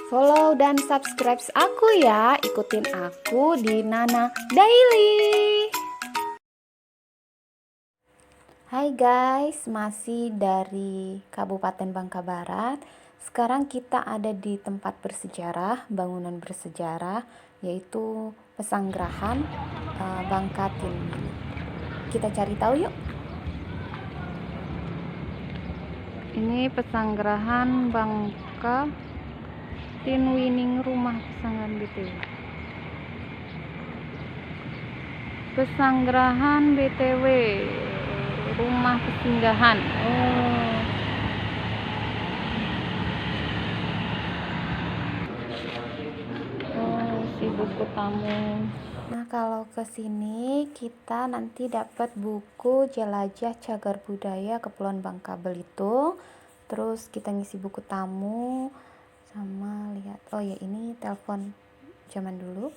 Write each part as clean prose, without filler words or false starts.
Follow dan subscribe aku ya. Ikutin aku di Nana Daily. Hai guys, masih dari Kabupaten Bangka Barat. Sekarang kita ada di tempat bersejarah, bangunan bersejarah, yaitu Pesanggerahan Bangka Tinwining. Kita cari tahu yuk. Ini Pesanggerahan Bangka Tinwining, rumah pesanggrahan BTW. Pesanggerahan BTW, rumah pesinggahan. Si buku tamu. Nah, kalau ke sini kita nanti dapat buku Jelajah Cagar Budaya Kepulauan Bangka Belitung. Terus kita ngisi buku tamu sama lihat. Oh ya, ini telepon zaman dulu.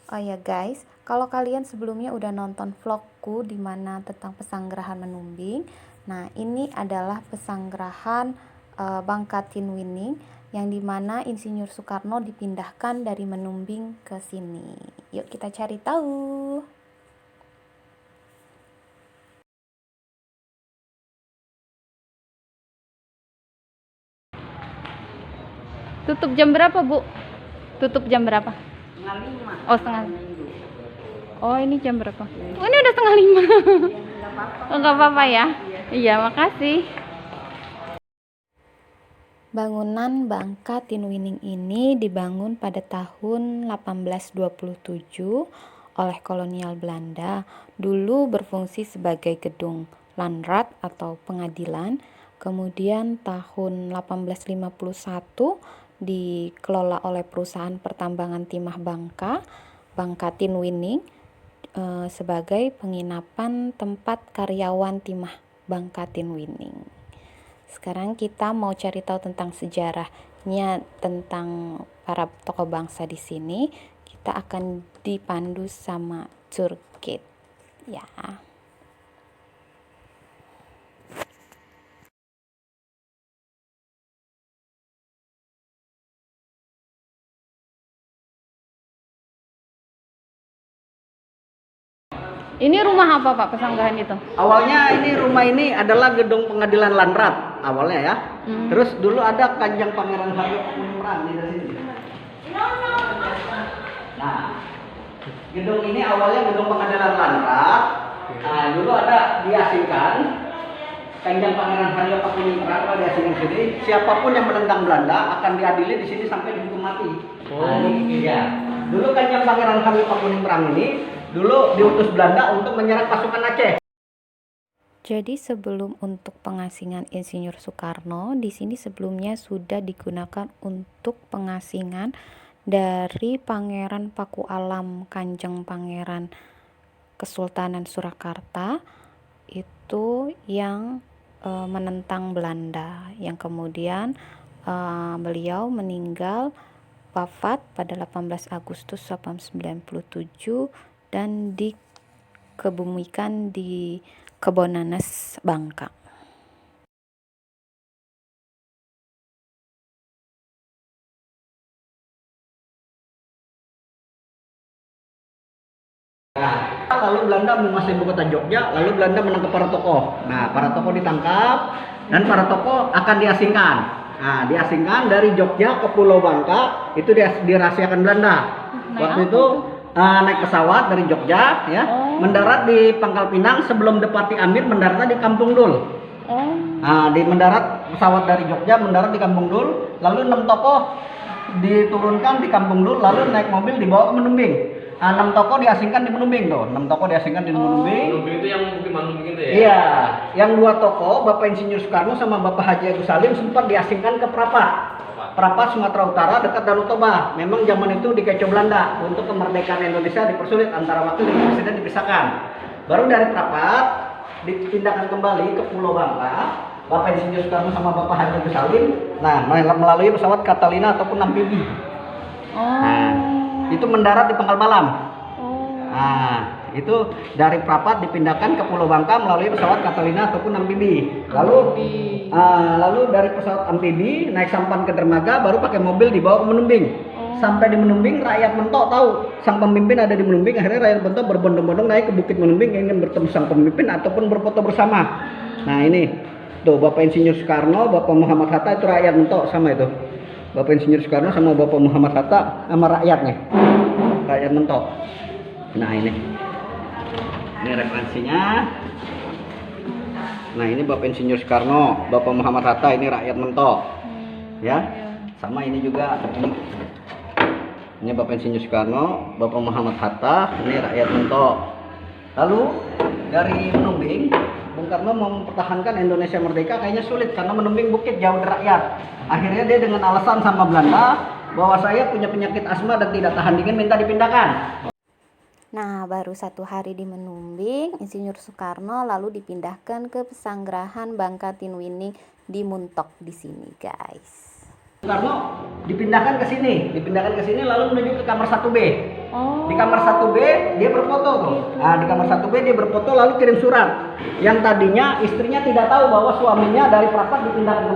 Oh ya guys, kalau kalian sebelumnya udah nonton vlogku di mana tentang Pesanggerahan Menumbing. Nah, ini adalah Pesanggerahan Bangka Tinwining yang dimana Insinyur Soekarno dipindahkan dari Menumbing ke sini. Yuk kita cari tahu. Tutup jam berapa, Bu? Tutup jam berapa? Setengah 5. Oh, setengah. Oh, ini jam berapa? Oh, ini udah setengah 5. Enggak apa-apa ya? Iya, makasih. Bangunan Bangka Tinwining ini dibangun pada tahun 1827 oleh kolonial Belanda. Dulu berfungsi sebagai gedung Landrat atau pengadilan. Kemudian tahun 1851 dikelola oleh perusahaan pertambangan timah Bangka Tinwining sebagai penginapan tempat karyawan timah Bangka Tinwining. Sekarang kita mau cari tahu tentang sejarahnya, tentang para tokoh bangsa di sini. Kita akan dipandu sama tour guide ya. Ini rumah apa Pak Pesanggerahan itu? Awalnya rumah ini adalah gedung pengadilan Landrat awalnya ya. Terus dulu ada Kanjeng Pangeran Haryo Pakulimeran di sini. Nah, gedung ini awalnya gedung pengadilan Landrat. Nah, dulu ada diasingkan Kanjeng Pangeran Haryo Pakulimeran, kalau diasingkan sini, siapapun yang menentang Belanda akan diadili di sini sampai dihukum mati. Nah, ini ya. Dulu Kanjeng Pangeran Haryo Pakulimeran ini dulu diutus Belanda untuk menyerang pasukan Aceh. Jadi sebelum untuk pengasingan Insinyur Soekarno, di sini sebelumnya sudah digunakan untuk pengasingan dari Pangeran Pakualam Kanjeng Pangeran Kesultanan Surakarta itu yang menentang Belanda, yang kemudian beliau meninggal wafat pada 18 Agustus 1897 dan dikebumikan di Kebonanas, Bangka. Nah, lalu Belanda menguasai ibu kota Jogja, lalu Belanda menangkap para tokoh. Nah, para tokoh ditangkap dan para tokoh akan diasingkan. Nah, diasingkan dari Jogja ke Pulau Bangka, itu dirahasiakan Belanda. Waktu itu naik pesawat dari Jogja ya, mendarat di Pangkal Pinang, sebelum Depati Amir mendaratnya di Kampung Dul. Nah, di mendarat pesawat dari Jogja mendarat di Kampung Dul, lalu 6 tokoh diturunkan di Kampung Dul, lalu naik mobil dibawa ke Menumbing. Nah, 6 tokoh diasingkan di Menumbing tuh. 6 tokoh diasingkan di Menumbing. Menumbing itu yang Bukit Menumbing itu ya? Iya, yang 2 tokoh, Bapak Insinyur Soekarno sama Bapak Haji Agus Salim sempat diasingkan ke Prapat, Sumatera Utara dekat Danau Toba. Memang zaman itu dikecoh Belanda, untuk kemerdekaan Indonesia dipersulit, antara wakil dan presiden dipisahkan. Baru dari Prapat dipindahkan kembali ke Pulau Bangka, Bapak Insinyur Soekarno sama Bapak Haji Agus Salim. Nah, melalui pesawat Catalina ataupun amfibi. Nah, itu mendarat di Pangkal Balam. Nah, itu dari Prapat dipindahkan ke Pulau Bangka melalui pesawat Catalina ataupun amfibi. Lalu dari pesawat amfibi naik sampan ke dermaga, baru pakai mobil dibawa ke Menumbing. Sampai di Menumbing, rakyat Mentok tahu sang pemimpin ada di Menumbing. Akhirnya rakyat Mentok berbondong-bondong naik ke Bukit Menumbing ingin bertemu sang pemimpin ataupun berfoto bersama. Nah ini tuh Bapak Insinyur Soekarno, Bapak Muhammad Hatta, itu rakyat Mentok sama itu. Bapak Insinyur Soekarno sama Bapak Muhammad Hatta sama rakyatnya, rakyat Mentok. Nah ini referensinya. Nah ini Bapak Insinyur Soekarno, Bapak Muhammad Hatta, ini rakyat Mentok. Ya, sama ini juga. Ini Bapak Insinyur Soekarno, Bapak Muhammad Hatta, ini rakyat Mentok. Lalu dari Menumbing, Bung Karno mau mempertahankan Indonesia merdeka kayaknya sulit karena Menumbing bukit jauh dari rakyat. Akhirnya dia dengan alasan sama Belanda bahwa saya punya penyakit asma dan tidak tahan dingin, minta dipindahkan. Nah, baru 1 hari di Menumbing, Insinyur Soekarno lalu dipindahkan ke Pesanggerahan Bangka Tinwining di Muntok di sini, guys. Soekarno dipindahkan ke sini lalu menuju ke kamar 1B. Di kamar 1B dia berfoto tuh. Nah, di kamar 1B dia berfoto lalu kirim surat. Yang tadinya istrinya tidak tahu bahwa suaminya dari Prapat dipindahkan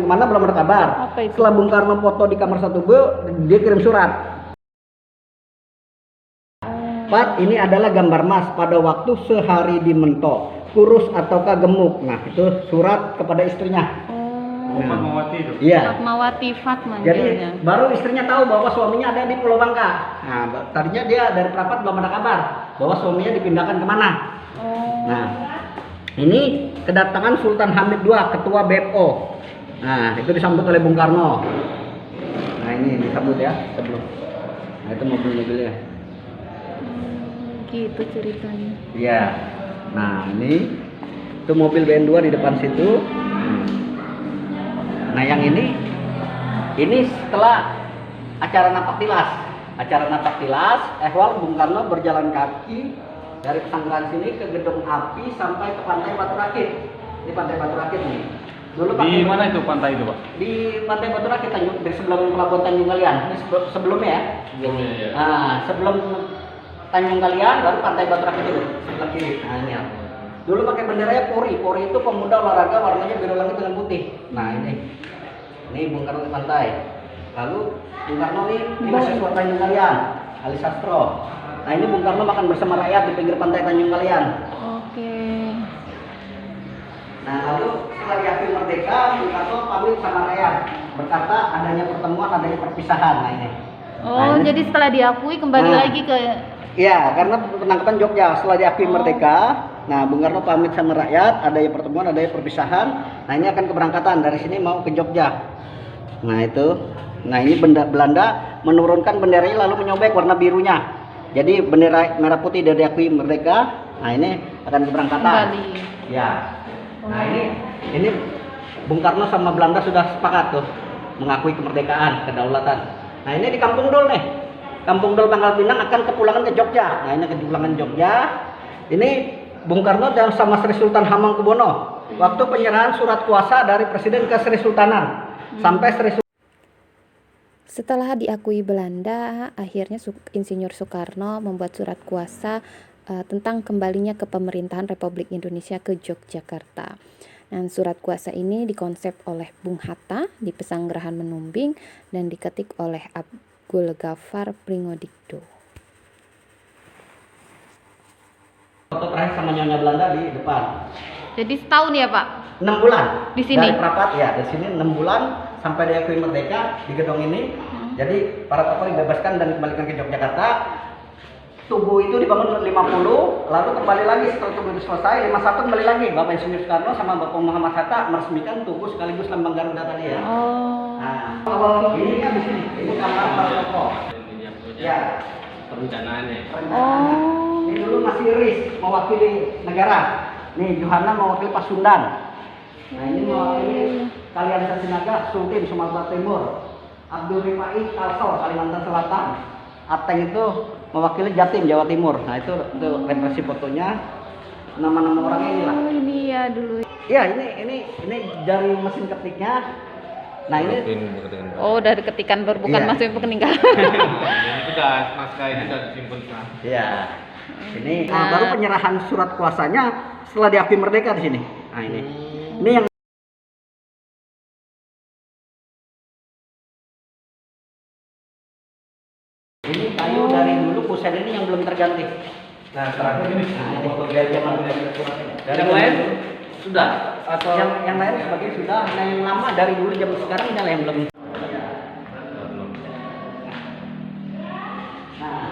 ke mana belum ada kabar. Setelah Bung Karno foto di kamar 1B, dia kirim surat. Pat, ini adalah gambar Mas pada waktu sehari di Mentok, kurus ataukah gemuk. Nah, itu surat kepada istrinya. Fatmawati itu. Iya. Fatma. Jadi baru istrinya tahu bahwa suaminya ada di Pulau Bangka. Nah, tadinya dia dari Prapat belum ada kabar bahwa suaminya dipindahkan kemana. Nah, ini kedatangan Sultan Hamid II, ketua BPO. Nah, itu disambut oleh Bung Karno. Nah, ini disambut ya sebelum. Nah, itu mobil-mobilnya. Gitu ceritanya. Iya. Nah, ini itu mobil BN2 di depan situ. Nah, yang ini setelah acara napak tilas, ehwal Bung Karno berjalan kaki dari Pesanggerahan sini ke Gedung Api sampai ke Pantai Batu Rakit. Di Pantai Batu Rakit nih. Dulu di mana itu pantai itu, Pak? Di Pantai Batu Rakit, di sebelum pelabuhan Tanjung Galian. Ini sebelumnya ya. Sebelumnya. Nah, sebelum Tanjung Galian baru Pantai Batu Rakit itu sebelah kiri. Nah, ini ya. Dulu pakai benderanya Polri itu pemuda olahraga warnanya biru langit dengan putih. Nah, ini Bung Karno di pantai. Lalu Bung Karno ini mahasiswa Tanjung Galian, Ali Sastro. Nah, ini Bung Karno makan bersama rakyat di pinggir pantai Tanjung Galian. Oke. Nah, lalu setelah diakui merdeka, Bung Karno pamit sama rakyat, berkata adanya pertemuan, adanya perpisahan. Nah, ini. Jadi setelah diakui kembali lagi ke. Iya, karena penangkapan Jogja setelah diakui merdeka. Nah, Bung Karno pamit sama rakyat, adanya pertemuan, adanya perpisahan. Nah, ini akan keberangkatan dari sini mau ke Jogja. Nah, itu. Nah, ini Belanda menurunkan benderanya lalu menyobek warna birunya. Jadi bendera merah putih dari diakui merdeka. Nah, ini akan keberangkatan. Kembali. Ya. Nah, ini Bung Karno sama Belanda sudah sepakat tuh mengakui kemerdekaan, kedaulatan. Nah, ini di Kampung Dol nih. Kampung Dol Pangkal Pinang akan kepulangan ke Jogja. Nah, ini kepulangan Jogja. Ini Bung Karno dan sama Sri Sultan Hamengkubuwono. Waktu penyerahan surat kuasa dari Presiden ke Sri Sultanan. Sampai Sri Sultan. Setelah diakui Belanda, akhirnya Insinyur Soekarno membuat surat kuasa tentang kembalinya ke pemerintahan Republik Indonesia ke Yogyakarta. Dan surat kuasa ini dikonsep oleh Bung Hatta di Pesanggerahan Menumbing dan diketik oleh Abdul Ghaffar Pringodikdo. Foto terakhir sama Nyonya Belanda di depan. Jadi setahun ya, Pak? 6 bulan. Di sini? Dari Prapat ya, di sini 6 bulan sampai diakui merdeka di gedung ini. Jadi para tokoh dibebaskan dan dikembalikan ke Yogyakarta. Tugu itu dibangun 50, lalu kembali lagi setelah tugu itu selesai 51 kembali lagi Bapak Insinyur Soekarno sama Bapak Muhammad Hatta meresmikan tugu sekaligus lambang Garuda tadi ya. Nah, ini kan di sini, ini kamar para tokoh. Ya, Perencanaannya. Ini dulu masih Iris mewakili negara. Nih Johanna mewakili Pasundan. Nah, ini mewakili Kalian Sinaga, Sultan Sumatera Timur. Abdul Rifai Kalsel Kalimantan Selatan. Ateng itu mewakili Jatim Jawa Timur. Nah, itu referensi fotonya. Nama-nama orangnya inilah. Ini ya dulu. Ya, ini dari mesin ketiknya. Nah ini Oh, dari ketikan baru bukan Iya. masukin peninggalan. Ini sudah naskah ini sudah disimpan sana. ya. Ini Nah. baru penyerahan surat kuasanya setelah diakui merdeka di sini. Nah ini. Ini yang ini kayu dari dulu kusen ini yang belum terganti. Nah, terakhir ini Nah, ini dari zaman surat ini. dari yang lain sudah atau Yang lain sebagian sudah, nah yang lama dari dulu zaman sekarang ini yang belum. Nah,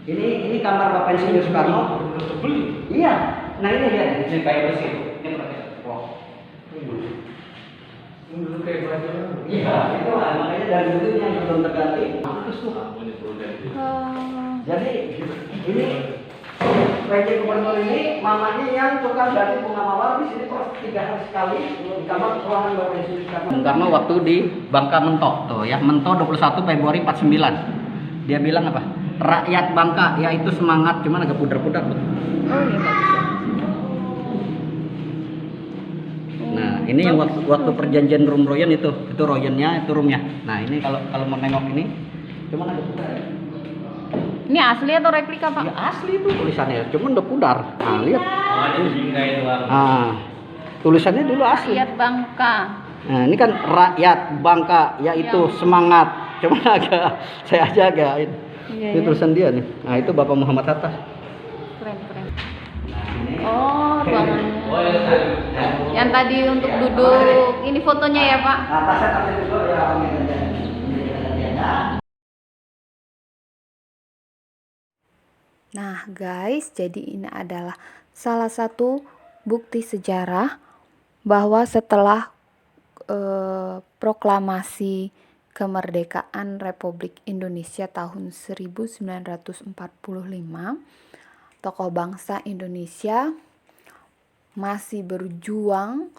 ini kamar Bapak Insinyur Soekarno. Iya, nah ini lihat ini kayu besi. Ini praktek. Wow. dulu kayak baju. Iya, itu lah makanya dari dulu ini yang belum terganti. Jadi ini PJ Gubernur ini mamanya yang tukang ganti bunga mawar di sini per 3 hari sekali di kamar ruangan Bapak Insinyur Soekarno. Karena waktu di Bangka Mentok tuh ya, Mentok 21 Februari 49. Dia bilang apa? Rakyat Bangka yaitu semangat, cuman agak pudar-pudar tuh. Oh iya bagus. Nah, ini yang waktu perjanjian Rum Royan itu Royannya, itu Rumnya. Nah, ini kalau mau nengok ini cuman agak pudar. Ini asli atau replika, Pak? Ya asli itu tulisannya, cuman udah pudar. Nah, lihat. Oh, ini bingkai doang. Ah, tulisannya dulu asli. Rakyat Bangka. Nah, ini kan rakyat Bangka yaitu Ya. semangat. Cuman agak saya aja agak Iya, ini iya. tulisan dia nih. Nah, itu Bapak Muhammad Hatta. Keren, keren. Nah, ini Oh, ruangannya. Oh, ya tadi. Yang tadi untuk duduk, ini fotonya ya, Pak? Atasnya dulu ya. Nah, guys, jadi ini adalah salah satu bukti sejarah bahwa setelah proklamasi kemerdekaan Republik Indonesia tahun 1945, tokoh bangsa Indonesia masih berjuang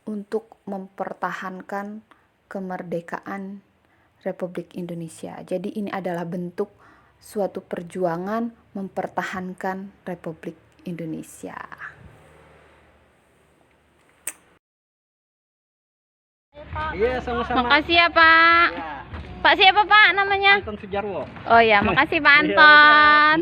untuk mempertahankan kemerdekaan Republik Indonesia. Jadi ini adalah bentuk suatu perjuangan mempertahankan Republik Indonesia. Iya, sama-sama. Makasih ya, Pak. Ya, Pak siapa, Pak, namanya? Anton Sujarwo. Oh ya, makasih Pak Iya, Anton.